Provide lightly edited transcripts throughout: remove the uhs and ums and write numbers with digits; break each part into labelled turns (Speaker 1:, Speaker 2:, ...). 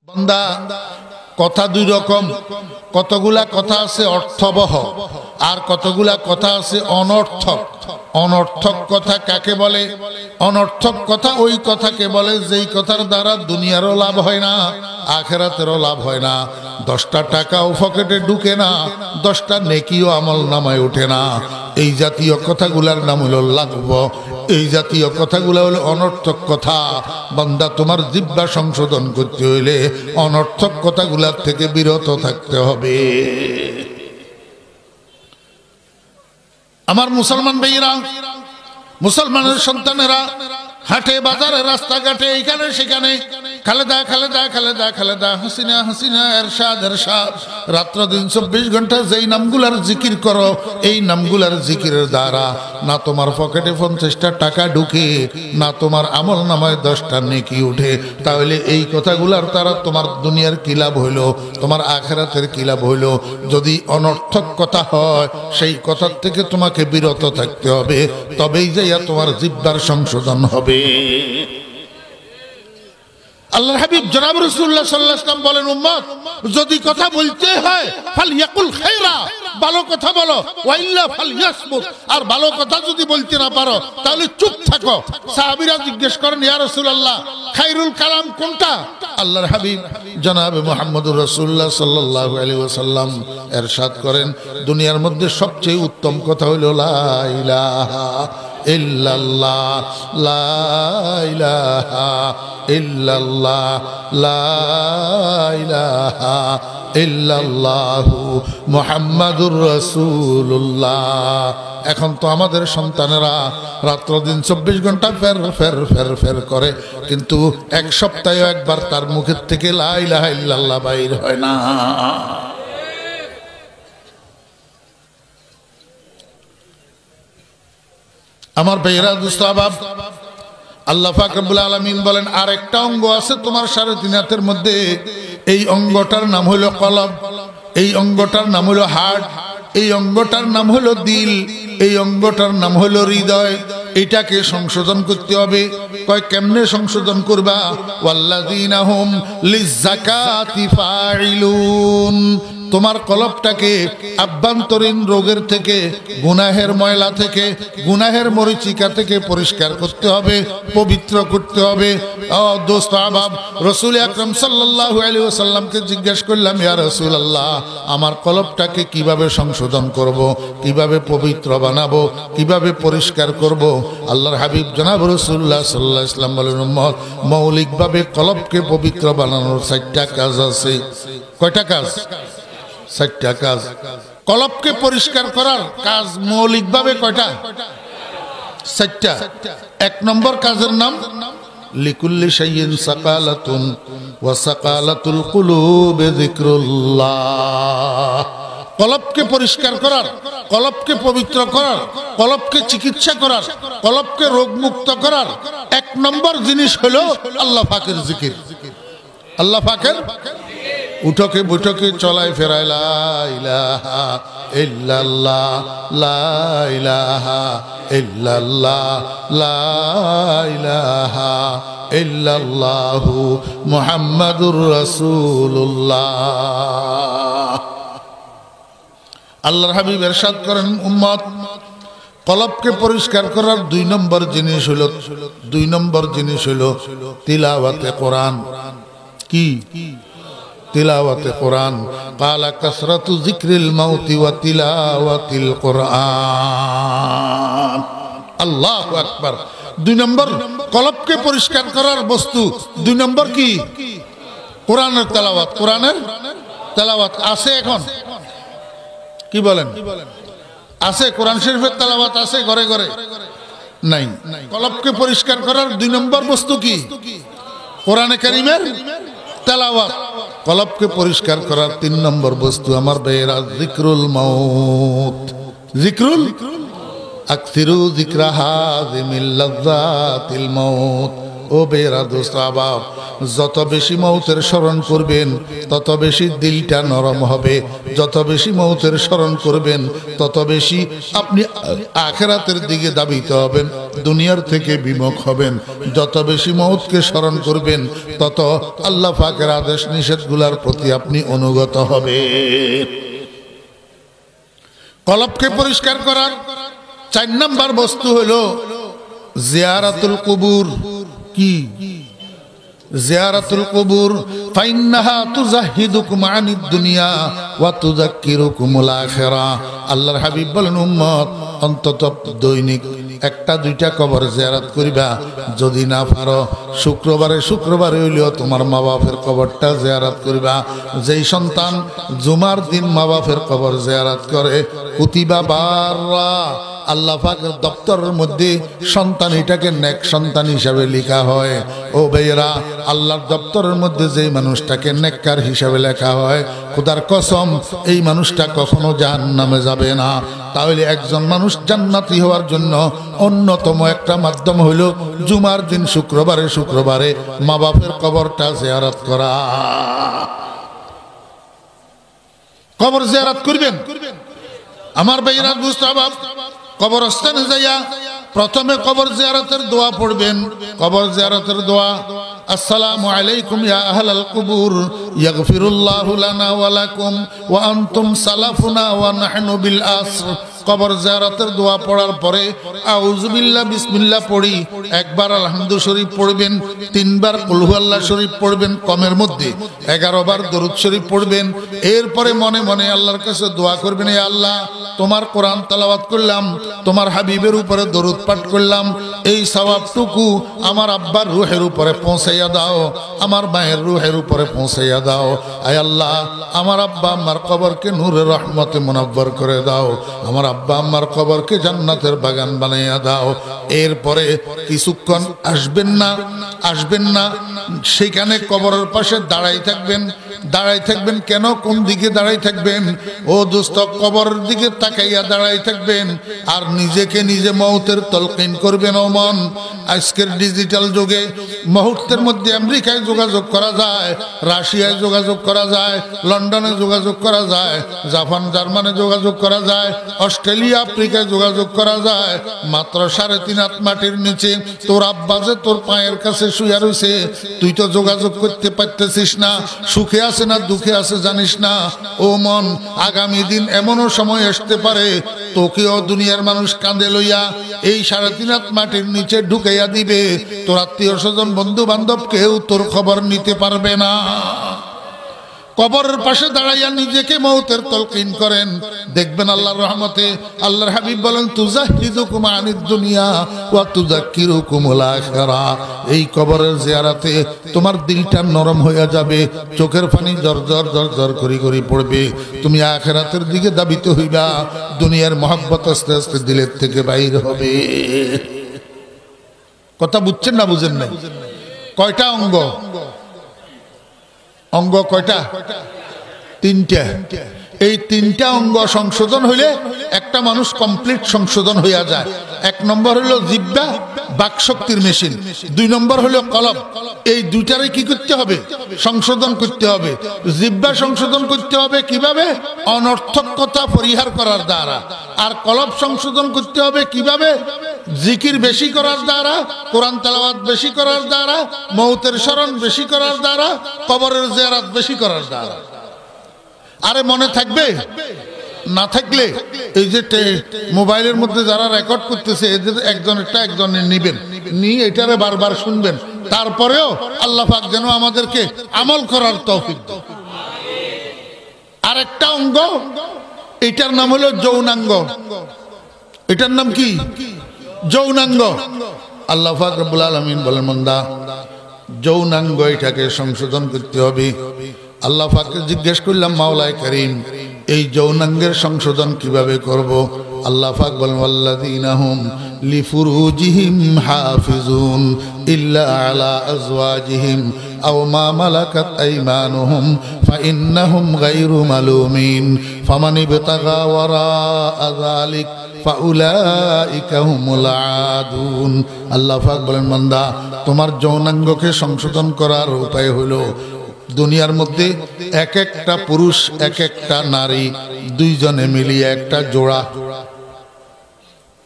Speaker 1: বান্দা কথা দুই রকম, কতগুলা কথা আছে অর্থবহ আর কতগুলা কথা আছে অনর্থক। অনর্থক কথা কাকে বলে? অনর্থক কথা ওই কথাকে বলে যেই কথার দ্বারা দুনিয়ারও লাভ হয় না, আখেরাতেরও লাভ হয় না, 10টা টাকাও পকেটে ঢুকে না, 10টা নেকিও আমল নামায় ওঠে না। এই জাতীয় কথাগুলার নাম হলো লাগব। এই জাতীয় কথাগুলো হলো অনর্থক কথা। বান্দা, তোমার জিহ্বা সংশোধন করতে হইলে অনর্থক কথাগুলার থেকে বিরত থাকতে হবে। আমার মুসলমান ভাইয়েরা, মুসলমানের সন্তানেরা হাটে বাজারে রাস্তাঘাটে এইখানে সেখানে খালেদা খালেদা খালেদা খালেদা, হাসিনা হাসিনা, এরশাদ এরশাদ, রাত্র দিন 24 ঘন্টা যেই নামগুলার জিকির করো, এই নামগুলার জিকিরের দ্বারা না তোমার পকেটে 50টা টাকা ঢুকে, না তোমার আমল নামায় 10টা নেকি উঠে। তাহলে এই কথাগুলার দ্বারা তোমার দুনিয়ার কি লাভ হইল, তোমার আখিরাতের কি লাভ হইল? যদি অনর্থক কথা হয়, সেই কথার থেকে তোমাকে বিরত থাকতে হবে, তবেই যাইয়া তোমার জিহ্বার সংশোধন হবে। আল্লাহর হাবিব জনাব রাসূলুল্লাহ সাল্লাল্লাহু আলাইহি ওয়াসাল্লাম বলেন, উম্মত যদি কথা বলতে হয় ফালইয়াকুল খায়রা, ভালো কথা বলো, ওয়া ইল্লা ফালইয়াসমুত, আর ভালো কথা যদি বলতে না পারো তাহলে চুপ থাকো। সাহাবীরা জিজ্ঞেস করেন, ইয়া রাসূলুল্লাহ খায়রুল কালাম কোনটা? আল্লাহর হাবিব জনাব মুহাম্মদুর রাসূলুল্লাহ সাল্লাল্লাহু আলাইহি ওয়াসাল্লাম ইরশাদ করেন, দুনিয়ার মধ্যে সবচেয়ে উত্তম কথা হলো লা ইলাহা ইল্লাল্লাহ, লা ইলাহা ইল্লাল্লাহ, লা ইলাহা ইল্লাল্লাহু মুহাম্মাদুর রাসূলুল্লাহ। এখন তো আমাদের সন্তানেরা রাত্র দিন 24 ঘন্টা ফের ফের ফের ফের করে, কিন্তু এক সপ্তাহে একবার তার মুখের থেকে লা ইলাহা ইল্লাল্লাহ বাইর হয় না। আমার ভাইয়েরা, দুস্থ আবাব, আল্লাহ পাক রব্বুল আলামিন বলেন আরেকটা অঙ্গ আছে তোমার 3.5 হাতের মধ্যে, এই অঙ্গটার নাম হলো কলব, এই অঙ্গটার নাম হলো হার্ট, এই অঙ্গটার নাম হলো দিল, এই অঙ্গটার নাম হলো হৃদয়। এটাকে সংশোধন করতে হবে। কয় কেমনে সংশোধন করবা? ওয়াল্লাযীনা হুম লিয-যাকাতি ফাইলুন, তোমার কলবটাকে আভ্যন্তরীণ রোগের থেকে, গুনাহের ময়লা থেকে, গুনাহের মরিচিকা থেকে পরিষ্কার করতে হবে, পবিত্র করতে হবে। ও দোস্ত আহবাব, রাসূল আকরাম সাল্লাল্লাহু আলাইহি ওয়াসাল্লামকে জিজ্ঞেস করলাম, ইয়া রাসূলুল্লাহ আমার কলবটাকে কিভাবে সংশোধন করব, কিভাবে পবিত্র বানাবো, কিভাবে পরিষ্কার করব? আল্লাহর হাবিব জনাব রাসূলুল্লাহ সাল্লাল্লাহু আলাইহি ওয়াসাল্লাম বলেন, উম্মত মৌলিকভাবে কলবকে পবিত্র বানানোর 4টা কাজ আছে। কয়টা কাজ? 4টা কাজ। কলবকে পরিষ্কার করার কাজ মৌলিকভাবে কয়টা? 4টা। 1 নম্বর কাজের নাম লিকুল্লি শাইইন সাকালাতুন ওয়া সাকালাতুল কুলুবি যিকরুল্লাহ। কলবকে পরিষ্কার করার, কলবকে পবিত্র করার, কলবকে চিকিৎসা করার, কলবকে রোগমুক্ত করার 1 নম্বর জিনিস হলো আল্লাহ পাকের জিকির। আল্লাহ পাকের উঠকে বৈঠকে চলায় ফেরায় লা ইলাহা ইল্লাল্লাহ, লা ইলাহা ইল্লাল্লাহ, লা ইলাহা ইল্লাল্লাহু মুহাম্মাদুর রাসূলুল্লাহ। আল্লাহর হাবিব ইরশাদ করেন, উম্মত কলবকে পরিষ্কার করার 2 নম্বর জিনিস হলো, 2 নম্বর জিনিস হলো তিলাওয়াতে কোরআন। কি? তিলাওয়াতে কোরআন। কালা কাসরাতু যিকরিল মাউতি ওয়া তিলাওয়াতিল কোরআন। আল্লাহু আকবার। 2 নম্বর কলবকে পরিষ্কার করার বস্তু, 2 নম্বর কি? কোরআনের তেলাওয়াত। কোরআনের তেলাওয়াত আছে এখন? কি বলেন? আছে? কোরআন শরীফের তেলাওয়াত আছে ঘরে ঘরে? নাই। কলবকে পরিষ্কার করার 2 নম্বর বস্তু কি? কোরআনে কারীমের তেলাওয়াত। কলবকে পরিষ্কার করার 3 নম্বর বস্তু আমার ভাইয়েরা যিকরুল মাউত। যিকরুল আকসিরু যিকরা হাযিমিল লাযাতিল মাউত। ও বেরা দোস্ত আবাব, যত বেশি মৌতের স্মরণ করবেন তত বেশি দিলটা নরম হবে, যত বেশি মৌতের স্মরণ করবেন তত বেশি আপনি আখিরাতের দিকে ধাবিত হবেন, দুনিয়ার থেকে বিমুখ হবেন। যত বেশি মৌতকে স্মরণ করবেন তত আল্লাহ পাকের আদেশ নিষেধগুলোর প্রতি আপনি অনুগত হবেন। কলবকে পরিষ্কার করার 4 নম্বর বস্তু হলো জিয়ারাতুল কুবুর। কি? জিয়ারাতুল কুবুর। ফাইন্নাহা তুজাহিদুকুম আনিদ দুনিয়া ওয়া তুযাক্কিরুকুমুল আখিরা। আল্লাহর হাবিব বলেন, উম্মত অন্তত দৈনিক 1-2টা কবর জিয়ারত করিবা। যদি না পারো শুক্রবারে হইলেও তোমার মা বাপের কবরটা জিয়ারত করিবা। যেই সন্তান জুমার দিন মা বাপের কবর জিয়ারত করে, কুতিবা বাররা, আল্লাহ পাকের দপ্তরের মধ্যে সন্তান এটাকে নেক সন্তান হিসাবে লেখা হয়। ও ভাইয়েরা, আল্লাহর দপ্তরের মধ্যে যেই মানুষটাকে নেককার হিসাবে লেখা হয়, খোদার কসম এই মানুষটা কখনো জাহান্নামে যাবে না। তাহলে একজন মানুষ জান্নাতি হওয়ার জন্য অন্যতম একটা মাধ্যম হইল জুমার দিন শুক্রবারে মা বাপের কবরটা জিয়ারত করা। কবর জিয়ারত করবেন আমার ভাইয়েরা মুস্তাহাব। কবরস্থানে যাইয়া প্রথমে কবর জিয়ারতের দোয়া পড়বেন। কবর জিয়ারতের দোয়া, আসসালামু আলাইকুম ইয়া আহলাল কুবুর ইয়াগফিরুল্লাহু লানা ওয়া লাকুম ওয়া আনতুম সালাফুনা ওয়া নাহনু বিল আসর। কবর জিয়ারতের দোয়া পড়ার পরে আউযু বিল্লাহ বিসমিল্লাহ পড়ি, একবার আলহামদু শরীফ পড়বেন, 3বার কুল হুয়াল্লাহ শরীফ পড়বেন কমের মধ্যে, 11 বার দরুদ শরীফ পড়বেন। এরপরে মনে মনে আল্লাহর কাছে দোয়া করবেন, হে আল্লাহ, তোমার কোরআন তেলাওয়াত করলাম, তোমার হাবিবের উপরে দরুদ পাঠ করলাম, এই সওয়াবটুকু আমার আব্বার রূহের উপরে পৌঁছাইয়া দাও, আমার মায়ের রূহের উপরে পৌঁছাইয়া দাও। আয় আল্লাহ, আমার আব্বা আম্মার কবরকে নূরের রহমতে মুনাব্বর করে দাও, আমার আব্বা আম্মার কবরকে জান্নাতের বাগান বানাইয়া দাও। এরপরে কিছুক্ষণ আসবেন না, সেখানে কবরের পাশে দাঁড়াই থাকবেন। কেন? কোন দিকে দাঁড়াই থাকবেন? ও দোস্ত, কবরের দিকে তাকাইয়া দাঁড়াই থাকবেন আর নিজেকে নিজে মওতের তলকিন করবেন। ও মন, আজকের ডিজিটাল যুগে মুহূর্তের মধ্যে আমেরিকায় যোগাযোগ করা যায়, রাশিয়ায় যোগাযোগ করা যায়, লন্ডনে যোগাযোগ করা যায়, জাপান জার্মানে যোগাযোগ করা যায়, অস্ট্রেলিয়া আফ্রিকায় যোগাযোগ করা যায়। মাত্র 3.5 হাত মাটির নিচে তোর আব্বা যে তোর পায়ের কাছে শুয়ে রয়েছে, তুই তো যোগাযোগ করতে পারতেছিস না, সুখে আছে না দুঃখে আছে জানিস না। ও মন, আগামী দিন এমনও সময় আসতে পারে তোকেও দুনিয়ার মানুষ কাঁধে লইয়া এই 3.5 হাত মাটির নিচে ঢুকাইয়া দিবে। তোর আত্মীয় স্বজন বন্ধু বান্ধব কেউ তোর খবর নিতে পারবে না। কবরের পাশে দাঁড়াইয়া নিজেকে মওতের তলকিন করেন, দেখবেন আল্লাহর রহমতে। আল্লাহর হাবিব বলেন, তুজাহিদুকুম আনিদ দুনিয়া ওয়া তুযাক্কিরুকুমুল আখিরা। এই কবরের জিয়ারতে তোমার দিলটা নরম হয়ে যাবে, চোখের পানি জর করি পড়বে, তুমি আখিরাতের দিকে ধাবিত হইবা, দুনিয়ার মহব্বত আস্তে আস্তে দিলের থেকে বাইর হবে। কথা বুঝছেন না বুঝেন না? কয়টা অঙ্গ কয়টা? 3টা। এই 3টা অঙ্গ সংশোধন হইলে একটা মানুষ কমপ্লিট সংশোধন হইয়া যায়। 1 নম্বর হলো জিহ্বা, বাকশক্তির মেশিন। 2 নম্বর হলো কলব। এই দুইটারে কি করতে হবে? সংশোধন করতে হবে। জিহ্বা সংশোধন করতে হবে কিভাবে? অনর্থক কথা পরিহার করার দ্বারা। আর কলব সংশোধন করতে হবে কিভাবে? জিকির বেশি করার দ্বারা, কোরআন তেলাওয়াত বেশি করার দ্বারা, মওতের স্মরণ বেশি করার দ্বারা, কবরের জিয়ারত বেশি করার দ্বারা। আরে মনে থাকবে না থাকলে এই যে মোবাইলের মধ্যে যারা রেকর্ড করতেছে এদের একজনের নিবেন, নিয়ে এটারে বারবার শুনবেন, তারপরেও আল্লাহ পাক যেন আমাদেরকে আমল করার তৌফিক দেন। আরেকটা অঙ্গ, এটার নাম হলো যৌনাঙ্গ। এটার নাম কি? যৌনাঙ্গ। আল্লাহ পাক রব্বুল আলামিন বলেন, বান্দা যৌনাঙ্গ এটাকে সংশোধন করতে হবে। আল্লাহ পাককে জিজ্ঞেস করলাম, মাওলায়ে কারীম এই যৌনাঙ্গের সংশোধন কিভাবে করব? আল্লাহ পাক বলেন, ওয়াল্লাযীনা হুম লিফুরুজিহিম হাফিজুন ইল্লা আলা আজওয়াজিহিম আও মা মালাকাত আইমানুহুম ফাইন্নাহুম গায়রু মালুমিন ফামান ইবতাগা ওয়ারাআ যালিক ফাউলাইকা হুমুল আদুন। আল্লাহ পাক বলেন, বান্দা তোমার যৌনাঙ্গকে সংশোধন করার উপায় হলো দুনিয়ার মধ্যে এক একটা পুরুষ এক একটা নারী দুইজনে মিলিয়ে একটা জোড়া,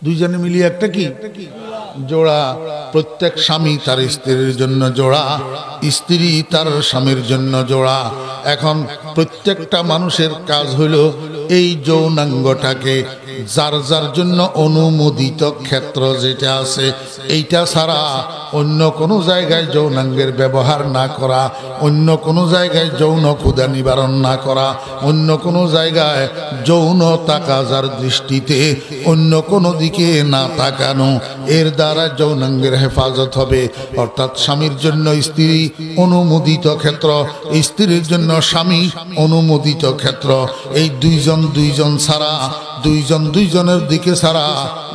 Speaker 1: দুইজনে মিলিয়ে একটা কি জোড়া। প্রত্যেক স্বামী তার স্ত্রীর জন্য জোড়া, স্ত্রী তার স্বামীর জন্য জোড়া। এখন প্রত্যেকটা মানুষের কাজ হলো এই যৌনাঙ্গটাকে যার যার জন্য অনুমোদিত ক্ষেত্র যেটা আছে এইটা ছাড়া অন্য কোনো জায়গায় যৌনাঙ্গের ব্যবহার না করা, অন্য কোনো জায়গায় যৌন ক্ষুধা নিবারণ না করা, অন্য কোনো জায়গায় যৌন তাকাজার দৃষ্টিতে অন্য কোনো দিকে না তাকানো, এর দ্বারা যৌনাঙ্গের হেফাজত হবে। অর্থাৎ স্বামীর জন্য স্ত্রী অনুমোদিত ক্ষেত্র, স্ত্রীর জন্য স্বামী অনুমোদিত ক্ষেত্র। এই দুইজন ছাড়া, দুইজনের দিকে ছাড়া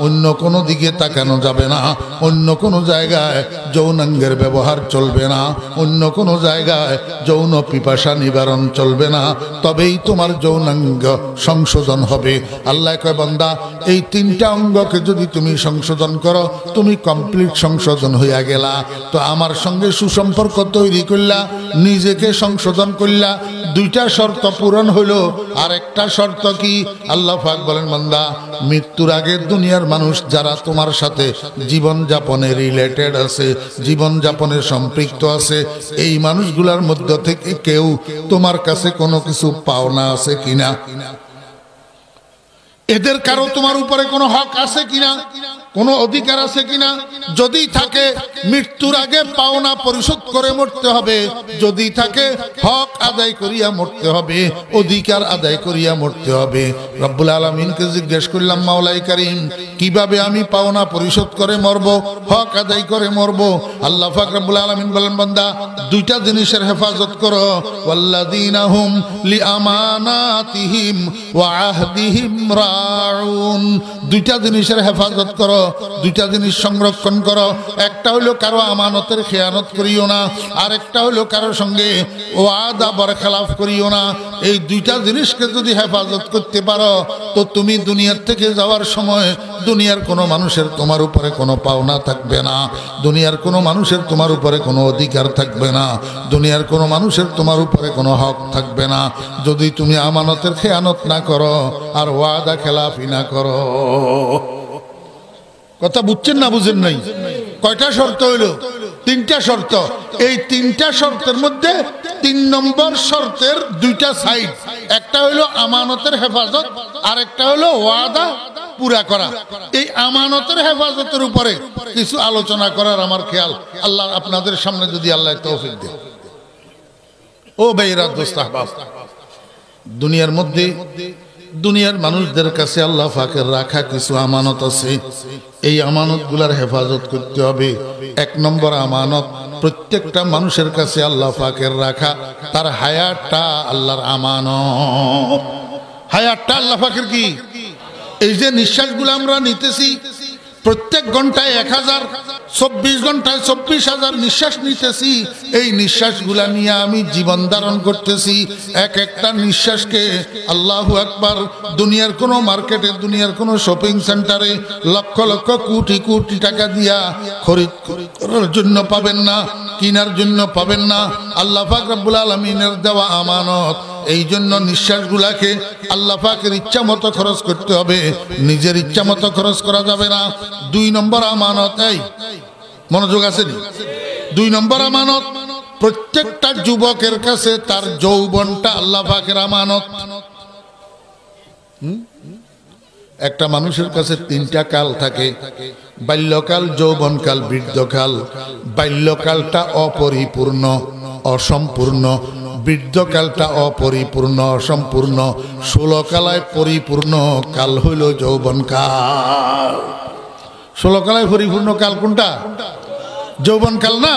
Speaker 1: অন্য কোনো দিকে তাকানো যাবে না, অন্য কোনো জায়গায় যৌনাঙ্গের ব্যবহার চলবে না, অন্য কোনো জায়গায় যৌন পিপাসা নিবারণ চলবে না, তবেই তোমার যৌনাঙ্গ সংশোধন হবে। আল্লাহ কয়, বান্দা এই তিনটা অঙ্গকে যদি তুমি সংশোধন করো তুমি কমপ্লিট সংশোধন হইয়া গেলা। তো আমার সঙ্গে সুসম্পর্ক তৈরি করলা, নিজেকে সংশোধন করলা, দুইটা শর্ত পূরণ হইল। আর একটা শর্ত কি? আল্লাহ পাক বলেন, বান্দা মৃত্যুর আগে দুনিয়ার মানুষ যারা তোমার সাথে জীবন যাপনে রিলেটেড আছে, জীবন যাপনে সম্পৃক্ত আছে, এই মানুষগুলোর মধ্য থেকে কেউ তোমার কাছে কোনো কিছু পাওনা আছে কিনা, এদের কারো তোমার উপরে কোনো হক আছে কিনা, কোনো অধিকার আছে কিনা। যদি থাকে মৃত্যুর আগে পাওনা পরিশোধ করে মরতে হবে, যদি থাকে হক আদায় করিয়া মরতে হবে, অধিকার আদায় করিয়া মরতে হবে। রব্বুল আলামিনকে জিজ্ঞেস করলাম, মাওলাই কারীম কিভাবে আমি পাওনা পরিশোধ করে মরব, হক আদায় করে মরব? আল্লাহ পাক রব্বুল আলামিন বলেন, বান্দা দুইটা জিনিসের হেফাজত করো, ওয়াল্লাযীনা হুম লিআমানাতিহিম ওয়া আহদিহিম রাউন। দুইটা জিনিসের হেফাজত করো, দুইটা জিনিস সংরক্ষণ করো। একটা হলো কারো আমানতের খেয়ানত করিও না, আর একটা হলো কারোর সঙ্গে ওয়াদা বরখেলাফ করিও না। এই দুইটা জিনিসকে যদি হেফাজত করতে পারো তো তুমি দুনিয়ার থেকে যাওয়ার সময় দুনিয়ার কোনো মানুষের তোমার উপরে কোনো পাওনা থাকবে না, দুনিয়ার কোনো মানুষের তোমার উপরে কোনো অধিকার থাকবে না, দুনিয়ার কোনো মানুষের তোমার উপরে কোনো হক থাকবে না, যদি তুমি আমানতের খেয়ানত না করো আর ওয়াদা খেলাফি না করো। কথা বুঝছেন না বুঝেন নাই? কয়টা শর্ত হইল? তিনটা শর্ত। এই তিনটা শর্তের মধ্যে 3 নম্বর শর্তের দুইটা সাইড, একটা হইলো আমানতের হেফাজত আর একটা হইলো ওয়াদা পুরা করা। এই আমানতের হেফাজতের উপরে কিছু আলোচনা করার আমার খেয়াল আল্লাহ আপনাদের সামনে যদি আল্লাহ তৌফিক দেয়। ও ভাইরা দোস্ত আহবাব, দুনিয়ার মধ্যে দুনিয়ার মানুষদের কাছে আল্লাহ পাকের রাখা কিছু আমানত আছে, এই আমানতগুলার হেফাজত করতে হবে। 1 নম্বর আমানত প্রত্যেকটা মানুষের কাছে আল্লাহ পাকের রাখা তার হায়াতটা আল্লাহর আমানত। হায়াতটা আল্লাহ পাকের কি? এই যে নিঃশ্বাসগুলো আমরা নিতেছি প্রত্যেক ঘন্টায় 1000, 24 ঘন্টায় 24,000 নিঃশ্বাস নিতেছি। এই নিঃশ্বাসগুলা নিয়ে আমি জীবন ধারণ করতেছি। এক একটা নিঃশ্বাসকে আল্লাহু আকবার দুনিয়ার কোনো মার্কেটে, দুনিয়ার কোনো শপিং সেন্টারে লক্ষ লক্ষ কোটি কোটি টাকা দিয়া খরিদ করার জন্য পাবেন না, কেনার জন্য পাবেন না। আল্লাহ পাক রব্বুল আলামিনের দেওয়া আমানত। এই জন্য নিঃশ্বাসগুলাকে আল্লাহ পাকের ইচ্ছা মতো খরচ করতে হবে, নিজের ইচ্ছা মতো খরচ করা যাবে না। 2 নম্বর আমানত, এই মনোযোগ আছে? 2 নম্বর আমানত প্রত্যেকটা যুবকের কাছে তার যৌবনটা আল্লাহ পাকের আমানত। একটা মানুষের কাছে 3টা কাল থাকে, বাল্যকাল, যৌবনকাল, বৃদ্ধকাল। বাল্যকালটা অপরিপূর্ণ, অসম্পূর্ণ, বৃদ্ধকালটা অপরিপূর্ণ, অসম্পূর্ণ, 16 কালায় পরিপূর্ণ কাল হইল যৌবনকাল। 16 কালায় পরিপূর্ণ কাল কোনটা? যৌবনকাল না?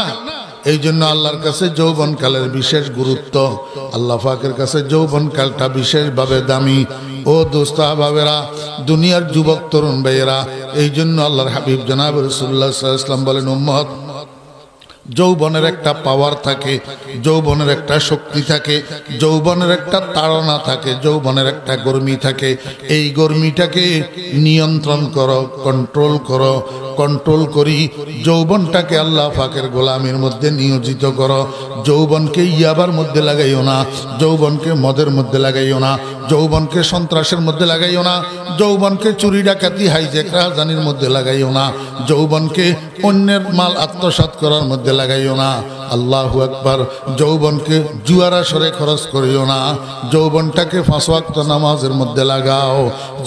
Speaker 1: এই জন্য আল্লাহর কাছে যৌবনকালের বিশেষ গুরুত্ব, আল্লাহ পাকের কাছে যৌবনকালটা বিশেষভাবে দামি। ও দোস্ত আহবাবেরা, দুনিয়ার যুবক তরুণ ভাইয়েরা, এই জন্য আল্লাহর হাবিব জনাব রাসূলুল্লাহ সাল্লাল্লাহু আলাইহি ওয়াসাল্লাম বলেন, উম্মত যৌবনের একটা পাওয়ার থাকে, যৌবনের একটা শক্তি থাকে, যৌবনের একটা তাড়না থাকে, যৌবনের একটা গরমি থাকে। এই গরমিটাকে নিয়ন্ত্রণ করো, কন্ট্রোল করো। কন্ট্রোল করি যৌবনটাকে আল্লাহ পাকের গোলামির মধ্যে নিয়োজিত করো। যৌবনকে ইয়াবার মধ্যে লাগাইও না, যৌবনকে মদের মধ্যে লাগাইও না, যৌবনকে সন্ত্রাসের মধ্যে লাগাইও না, যৌবনকে চুরি ডাকাতি হাইজ্যাক রাজধানীর মধ্যে লাগাইও না, যৌবনকে অন্যের মাল আত্মসাৎ করার মধ্যে লাগাইও না। আল্লাহু আকবার। যৌবনকে জুয়ার আসরে খরচ করিও না, যৌবনটাকে 5 ওয়াক্ত নামাজের মধ্যে লাগাও।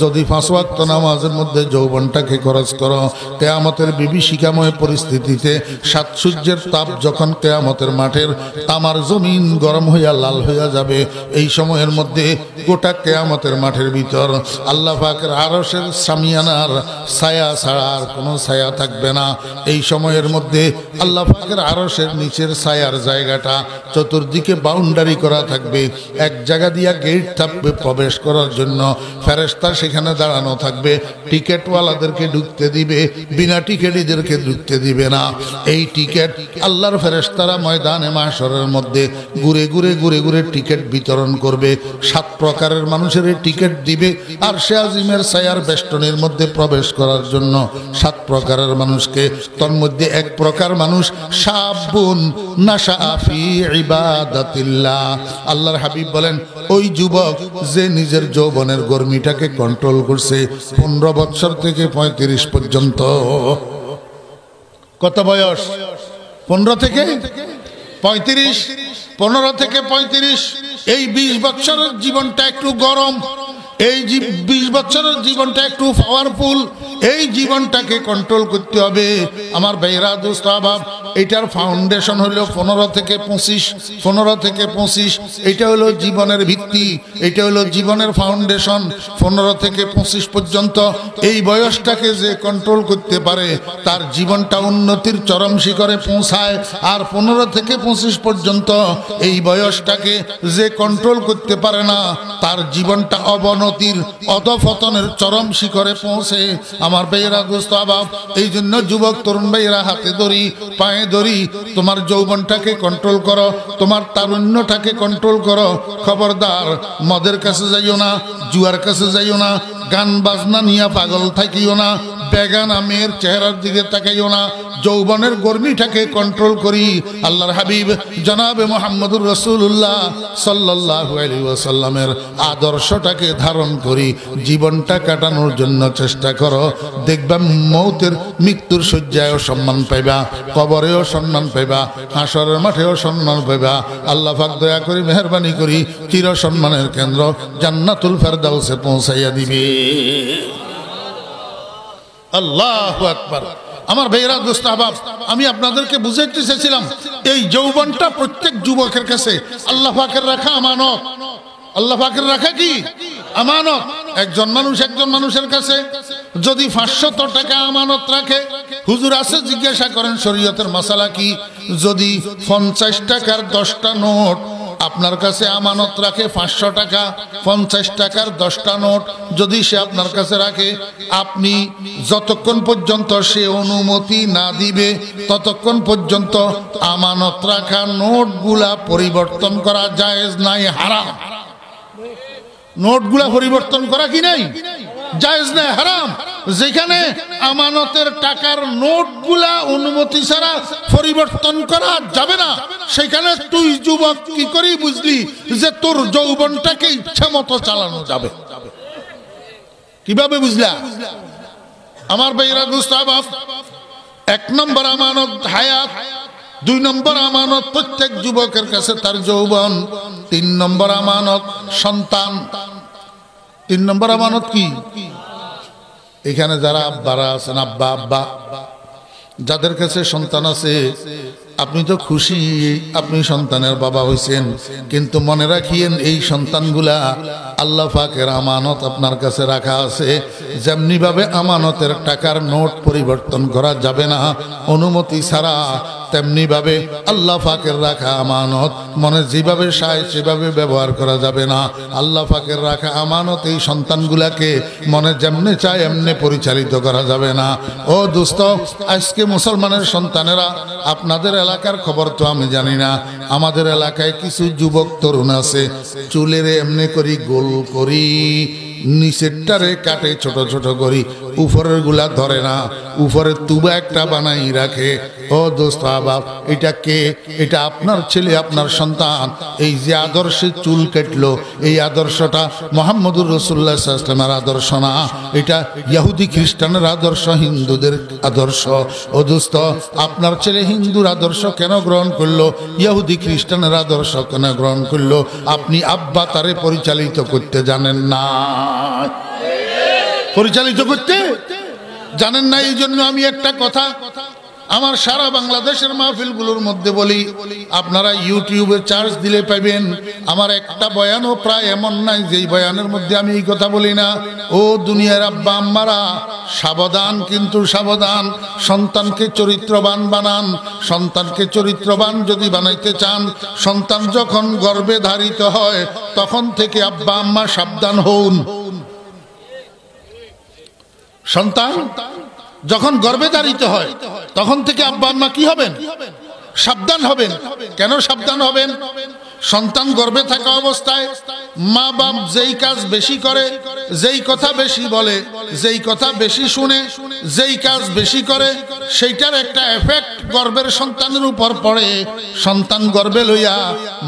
Speaker 1: যদি 5 ওয়াক্ত নামাজের মধ্যে যৌবনটাকে খরচ করো, কিয়ামতের বিভীষিকাময় পরিস্থিতিতে সাত সূর্যের তাপ যখন কিয়ামতের মাঠের তামার জমিন গরম হইয়া লাল হইয়া যাবে, এই সময়ের মধ্যে গোটা কিয়ামতের মাঠের ভিতর আল্লাহ পাকের আরশের সামিয়ানার ছায়া ছাড়া আর কোনো ছায়া থাকবে না। এই সময়ের মধ্যে আল্লাহ পাকের আরশের নিচের ছায়ার জায়গাটা চতুর্দিকে বাউন্ডারি করা থাকবে, এক জায়গা দিয়া গেট থাকবে প্রবেশ করার জন্য, ফেরেশতা সেখানে দাঁড়ানো থাকবে, টিকেটওয়ালাদেরকে ঢুকতে দিবে, বিনা টিকেটিদেরকে ঢুকতে দিবে না। এই টিকেট আল্লাহর ফেরেশতারা ময়দানে মাহশরের মধ্যে ঘুরে ঘুরে ঘুরে ঘুরে টিকেট বিতরণ করবে। 7 প্রকারের মানুষের টিকেট দিবে, আর সে আজিমের ছায়ার বেষ্টনীর মধ্যে প্রবেশ করার জন্য 7 প্রকারের মানুষকে। তন্মধ্যে 1 প্রকার মানুষ শাবুন নাশা ফি ইবাদাতিল্লাহ। আল্লাহর হাবিব বলেন, ওই যুবক যে নিজের যৌবনের গরমিটাকে কন্ট্রোল করছে 15 বছর থেকে 35 পর্যন্ত। কত বয়স? 15 থেকে 35, 15 থেকে 35। এই 20 বছরের জীবনটা একটু গরম, এই 20 বছরের জীবনটা একটু পাওয়ারফুল। এই জীবনটাকে কন্ট্রোল করতে হবে আমার ভাইরা দোস্ত আহবাব। এটার ফাউন্ডেশন হলো 15 থেকে 25, 15 থেকে 25। এটা হলো জীবনের ভিত্তি, এটা হলো জীবনের ফাউন্ডেশন। 15 থেকে 25 পর্যন্ত এই বয়সটাকে যে কন্ট্রোল করতে পারে তার জীবনটা উন্নতির চরম শিখরে পৌঁছায়। আর 15 থেকে 25 পর্যন্ত এই বয়সটাকে যে কন্ট্রোল করতে পারে না তার জীবনটা অবনতির অধপতনের চরম শিখরে পৌঁছে আমার ভাইয়েরা দোস্ত আহবাব। এই জন্য যুবক তরুণ ভাইয়েরা হাতে ধরি, পায়ে ধরি, তোমার যৌবনটাকে কন্ট্রোল করো, তোমার তারুণ্যটাকে কন্ট্রোল করো। খবরদার মদের কাছে যাইও না, জুয়ার কাছে যাইও না, গান বাজনা নিয়ে পাগল থাকিও না, বেগানা মেয়ের চেহারার দিকে তাকাইও না। যৌবনের গর্মিটাকে কন্ট্রোল করি আল্লাহর হাবিব জনাবে মুহাম্মদুর রাসূলুল্লাহ সাল্লাল্লাহু আলাইহি ওয়াসাল্লামের আদর্শটাকে ধারণ করি, জীবনটা কাটানোর জন্য চেষ্টা করো। দেখবা মৌতের মৃত্যুর শয্যায়ও সম্মান পাইবা, কবরেও সম্মান পাইবা, হাসরের মাঠেও সম্মান পাইবা। আল্লাহ পাক দয়া করি মেহেরবানি করি চির সম্মানের কেন্দ্র জান্নাতুল ফেরদাউসে পৌঁছাইয়া দিবে। আল্লাহু আকবার। আমার ভাইয়েরা দোস্ত আহবাব, আমি আপনাদেরকে বুঝাইতে চেয়েছিলাম এই যৌবনটা প্রত্যেক যুবকের কাছে আল্লাহ পাকের রাখা আমানত। আল্লাহ পাকের রাখা কি আমানত। একজন মানুষের কাছে যদি 500 টাকা আমানত রাখে, হুজুর আছে জিজ্ঞাসা করেন শরীয়তের মাসালা কি। যদি 50 টাকার 10টা নোট আপনার কাছে আমানত রাখে, 500 টাকা, 50 টাকার 10টা নোট যদি সে আপনার কাছে রাখে, আপনি যতক্ষণ পর্যন্ত সে অনুমতি না দিবে ততক্ষণ পর্যন্ত আমানত রাখা নোটগুলা পরিবর্তন করা জায়েজ নাই, হারাম। নোটগুলা পরিবর্তন করা কি নাই? জায়েজ নাই, হারাম। যেখানে আমানতের টাকার নোটগুলা অনুমতি ছাড়া পরিবর্তন করা যাবে না, সেখানে তুই যুবক কি করি বুঝলি যে তোর যৌবনটাকে ইচ্ছা মতো চালানো যাবে? কিভাবে বুঝলা? আমার ভাইরা দোস্ত আহবাব, 1 নম্বর আমানত হায়াত, 2 নম্বর আমানত প্রত্যেক যুবকের কাছে তার যৌবন, 3 নম্বর আমানত সন্তান। 3 নম্বর আমানত কি? এখানে যারা আব্বারা আছেন, আব্বা যাদের কাছে সন্তান আছে, আপনি তো খুশি আপনি সন্তানের বাবা হইছেন, কিন্তু মনে রাখিয়েন এই সন্তানগুলা আল্লাহ পাকের আমানত আপনার কাছে রাখা আছে। যেমনি ভাবে আমানতের টাকার নোট পরিবর্তন করা যাবে না অনুমতি ছাড়া, তেমনি ভাবে আল্লাহ পাকের রাখা আমানত মনে যেভাবে চায় সেভাবে ব্যবহার করা যাবে না। আল্লাহ পাকের রাখা আমানত এই সন্তানগুলাকে মনে যেমনে চায় এমনি পরিচালিত করা যাবে না। ও দোস্ত, আজকে মুসলমানের সন্তানেরা, আপনাদের এলাকার খবর তো আমি জানি না, আমাদের এলাকায় কিছু যুবক তরুণ আছে, চুলের এমনি করি গোল করি, নিচেরটারে কাটে ছোট ছোট করি, উপরের গুলা ধরে না, উপরে তুবা একটা বানাই রাখে। ও দোস্ত বাপ, এটা কে? এটা আপনার ছেলে, আপনার সন্তান। এই যে আদর্শে চুল কাটলো, এই আদর্শটা মুহাম্মদুর রাসূলুল্লাহ সাল্লাল্লাহু আলাইহি ওয়াসাল্লামের আদর্শ না, এটা ইহুদি খ্রিস্টানের আদর্শ, হিন্দুদের আদর্শ। ও দোস্ত, আপনার ছেলে হিন্দুর আদর্শ কেন গ্রহণ করলো, ইহুদি খ্রিস্টানের আদর্শ কেন গ্রহণ করলো? আপনি আব্বা তারে পরিচালিত করতে জানেন না, পরিচালিত করতে জানেন না। এই জন্য আমি একটা কথা আমার সারা বাংলাদেশের মাহফিলগুলোর মধ্যে বলি, আপনারা ইউটিউবে চার্জ দিলে পাবেন। আমার একটা বয়ানও প্রায় এমন নাই যেই বয়ানের মধ্যে আমি এই কথা বলি না। ও দুনিয়ার আব্বা আম্মারা, সাবধান, কিন্তু সাবধান। সন্তানকে চরিত্রবান বানান। সন্তানকে চরিত্রবান যদি বানাইতে চান, সন্তান যখন গর্ভে ধারিত হয় তখন থেকে আব্বা আম্মা সাবধান হন। সন্তান যখন গর্ভে ধারিত হয় তখন থেকে আব্বা আম্মা কি হবেন? সাবধান হবেন। কেন সাবধান হবেন? সন্তান গর্ভে থাকা অবস্থায় মা বাপ যেই কাজ বেশি করে, যেই কথা বেশি বলে, যেই কথা বেশি শুনে, যেই কাজ বেশি করে, সেইটার একটা এফেক্ট গর্ভের সন্তানের উপর পড়ে। সন্তান গর্ভে লইয়া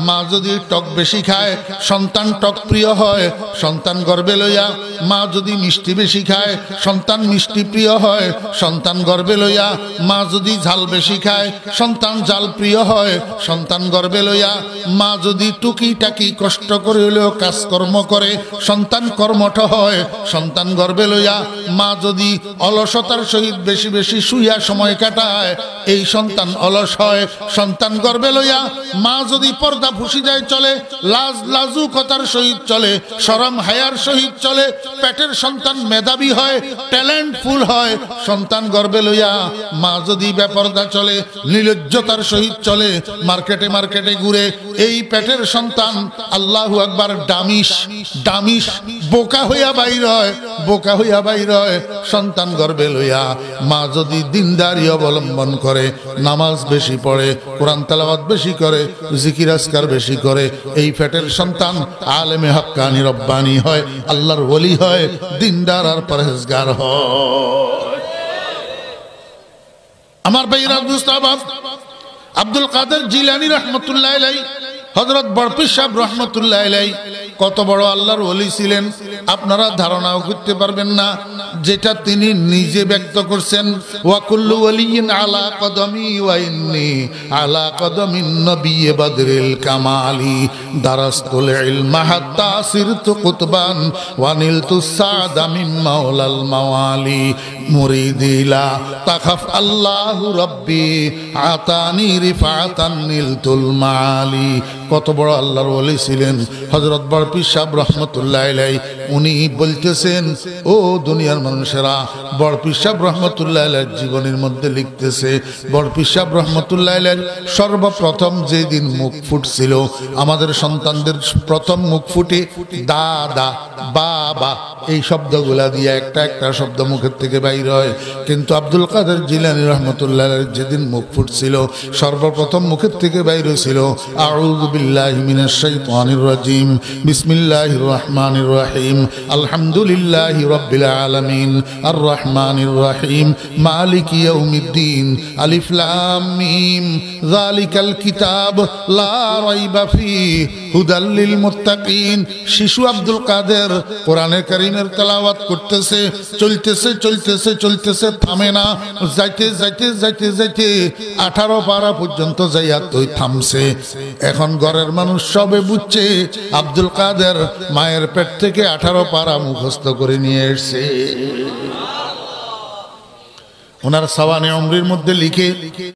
Speaker 1: মা যদি টক বেশি খায়, সন্তান টক প্রিয় হয়। সন্তান গর্ভে লইয়া মা যদি মিষ্টি বেশি খায়, সন্তান মিষ্টি প্রিয় হয়। সন্তান গর্ভে লইয়া মা যদি ঝাল বেশি খায়, সন্তান ঝাল প্রিয় হয়। সন্তান গর্ভে লইয়া মা যদি টুকি টাকি কষ্ট করে হলেও কাজকর্ম করে, সন্তান কর্মঠ হয়। সন্তান গর্ভে লইয়া মা যদি অলসতার সহিত বেশি বেশি শুইয়া সময় কাটায়, এই সন্তান অলস হয়। সন্তান গর্ভে লইয়া মা যদি পর্দা ফুসিদায় চলে, লাজ লাজুকতার সহিত চলে, শরম হায়ার সহিত চলে, পেটের সন্তান মেধাবী হয়, ট্যালেন্টফুল হয়। সন্তান গর্ভে লইয়া মা যদি বেপরদা চলে, নির্লজ্জতার সহিত চলে, মার্কেটে মার্কেটে ঘুরে, এই পেটের সন্তান আল্লাহু আকবার ডামিস ডামিস বোকা হইয়া বাইর হয়, বোকা হইয়া বাইর হয়। সন্তান গর্ভে লইয়া মা যদি দিনদারি অবলম্বন করে, নামাজ বেশি পড়ে, কোরআন তেলাওয়াত বেশি করে, জিকির আজকার বেশি করে, এই পেটের সন্তান আলেমে হাক্কানি রব্বানি হয়, আল্লাহর ওলি হয়, দিনদার আর পরহেজগার হয়। আমার ভাইরা দুস্তাবাব, আব্দুল কাদের জিলানী রহমতুল্লাহ আলাইহি, হযরত বড়পীর সাহেব রহমতুল্লাহ আলাইহি কত বড় আল্লাহর ওলি ছিলেন আপনারা ধারণাও করতে পারবেন না, যেটা তিনি নিজে ব্যক্ত করছেন। ওয়া কুল্লু ওয়ালিয়িন আলা কদমি ওয়া ইন্নী আলা কদমিন নবী বদরিল কামালি দারাস্তুল ইলমা হাত্তা সিরতু কুতবান ওয়া নিলতু সাদা মিন মাওলাল মাওয়ালি মুরিদিলা তাখাফ আল্লাহু রাব্বি আতানি রিফাতান নিলতুল মাআলি। কত বড় আল্লাহর ওলি ছিলেন হযরত বড়পীর সাহেব রহমতুল্লাহ আলাইহি। উনি বলতেছেন, ও দুনিয়ার মানুষেরা, বড়পীর সাহেব রহমতুল্লাহ আলাইহির জীবনের মধ্যে লিখতেছে, বড়পীর সাহেব রহমতুল্লাহ আলাইহির সর্বপ্রথম যেদিন মুখ ফুটছিল, আমাদের সন্তানদের প্রথম মুখ ফুটে দাদা বাবা এই শব্দগুলা দিয়ে একটা একটা শব্দ মুখের থেকে বাইর হয়। কিন্তু আব্দুল কাদের জিলানী রহমতুল্লাহ আলাইহির যেদিন মুখ ফুটছিল, সর্বপ্রথম মুখের থেকে বাইর হয়েছিল আউযু বিল্লাহি মিনাশ শাইতানির রাজিম, বিসমিল্লাহির রহমানির রহিম, আলহামদুলিল্লাহি রাব্বিল আলামিন, আর রহমানির রহিম, মালিকি ইয়াউমিদ্দিন, আলিফ লাম মিম, যালিকাল কিতাব লা রাইবা ফিহি হুদাল লিল মুত্তাকিন। শিশু আব্দুল কাদের কোরআনে কারীমের তেলাওয়াত করতেছে, চলতেছে চলতেছে চলতেছে, থামে না, যাইতে যাইতে যাইতে যাইতে 18 পারা পর্যন্ত যাইয়া তুই থামছে। এখন ঘরের মানুষ সবে বুঝছে আব্দুল কাদের মায়ের পেট থেকে 18 পারা মুখস্থ করে নিয়ে এসেছে। ওনার সাওয়ানে উমরির মধ্যে লিখে